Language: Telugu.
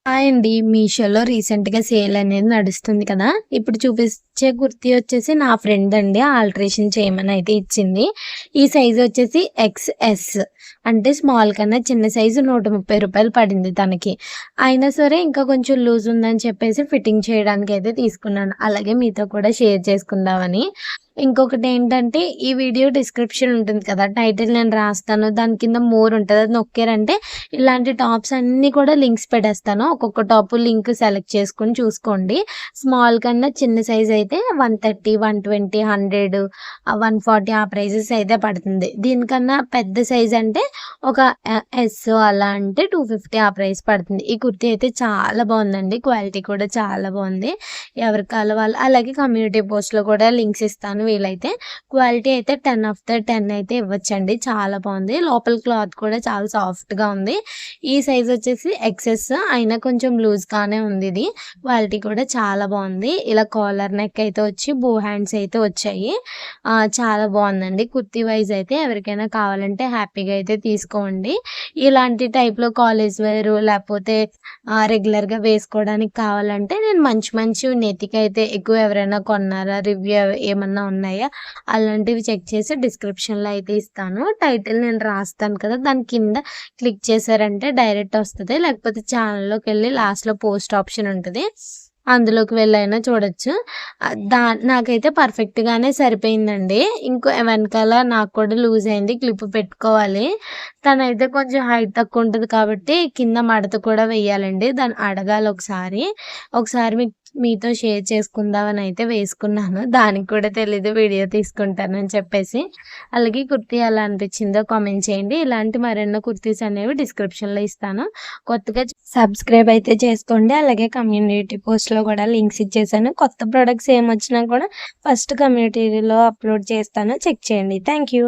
హాయ్ అండి. మీషోలో రీసెంట్‌గా సేల్ అనేది నడుస్తుంది కదా! ఇప్పుడు చూపించే కుర్తీ వచ్చేసి నా ఫ్రెండ్ అండి. ఆల్టరేషన్ చేయమని అయితే ఇచ్చింది. ఈ సైజ్ వచ్చేసి ఎక్స్‌ఎస్ అంటే స్మాల్ కన్నా చిన్న సైజు రూ. 130 పడింది తనకి. అయినా సరే ఇంకా కొంచెం లూజ్ ఉందని చెప్పేసి ఫిట్టింగ్ చేయడానికైతే తీసుకున్నాను. అలాగే మీతో కూడా షేర్ చేసుకుందామని. ఇంకొకటేంటంటే ఈ వీడియో డిస్క్రిప్షన్ ఉంటుంది కదా! టైటిల్ నేను రాస్తాను. దాని కింద మోర్ ఉంటది. అది నొక్కారంటే ఇలాంటి టాప్స్ అన్నీ కూడా లింక్స్ పెట్టేస్తాను. ఒక్కొక్క టాప్ లింక్ సెలెక్ట్ చేసుకొని చూసుకోండి. స్మాల్ కన్నా చిన్న సైజ్ అయితే 130, 120, 100, 140 ఆ ప్రైజెస్ అయితే పడుతుంది. దీనికన్నా పెద్ద సైజ్ అంటే ఒక ఎస్ అలా అంటే 250 ఆ ప్రైస్ పడుతుంది. ఈ కుర్తీ అయితే చాలా బావుందండి. క్వాలిటీ కూడా చాలా బావుంది. ఎవరికి కావాలో వాళ్ళు అలాగే కమ్యూనిటీ పోస్ట్‌లో కూడా లింక్స్ ఇస్తాను వీలైతే. క్వాలిటీ అయితే 10 ఆఫ్ ద 10 అయితే ఇవ్వచ్చండి. చాలా బావుంది. లోపల క్లాత్ కూడా చాలా సాఫ్ట్‌గా ఉంది. ఈ సైజ్ వచ్చేసి ఎక్సెస్ అయినా కొంచెం లూజ్‌గానే ఉంది ఇది. క్వాలిటీ కూడా చాలా బావుంది. ఇలా కాలర్ నెక్ అయితే వచ్చి బో హ్యాండ్స్ అయితే వచ్చాయి. చాలా బావుందండి. కుర్తీ వైస్ అయితే ఎవరికైనా కావాలంటే హ్యాపీగా అయితే తీసుకోండి. ఇలాంటి టైప్‌లో కాలేజ్ వేరు లేకపోతే రెగ్యులర్‌గా వేసుకోవడానికి కావాలంటే నేను మంచి మంచి నెతికైతే ఎక్కువ ఎవరైనా కొన్నారా? రివ్యూ ఏమన్నా ఉన్నాయా? అలాంటివి చెక్ చేసి డిస్క్రిప్షన్‌లో అయితే ఇస్తాను. టైటిల్ నేను రాస్తాను కదా! దాని కింద క్లిక్ చేశారంటే డైరెక్ట్ వస్తది. లేకపోతే ఛానల్‌లోకెళ్ళి లాస్ట్‌లో పోస్ట్ ఆప్షన్ ఉంటది. అందులోకి వెళ్ళైనా చూడొచ్చు. నాకైతే పర్ఫెక్ట్‌గానే సరిపోయిందండి. ఇంకో వెనకాల నాకు కూడా లూజ్ అయింది. క్లిప్ పెట్టుకోవాలి. తనైతే కొంచెం హైట్ తక్కువ ఉంటది కాబట్టి కింద మడత కూడా వేయాలండి. దాన్ని అడగాలి ఒకసారి. ఒకసారి మీతో షేర్ చేసుకుందామని అయితే వేసుకున్నాను. దానికి కూడా తెలీదు వీడియో తీసుకుంటానని చెప్పేసి. అలాగే కుర్తీ ఎలా అనిపించిందో కామెంట్ చేయండి. ఇలాంటి మరెన్నో కుర్తీస్ అనేవి డిస్క్రిప్షన్‌లో ఇస్తాను. కొత్తగా సబ్స్క్రైబ్ అయితే చేసుకోండి. అలాగే కమ్యూనిటీ పోస్ట్‌లో కూడా లింక్స్ ఇచ్చేసాను. కొత్త ప్రొడక్ట్స్ ఏమొచ్చినా కూడా ఫస్ట్ కమ్యూనిటీలో అప్లోడ్ చేస్తాను. చెక్ చేయండి. Thank you.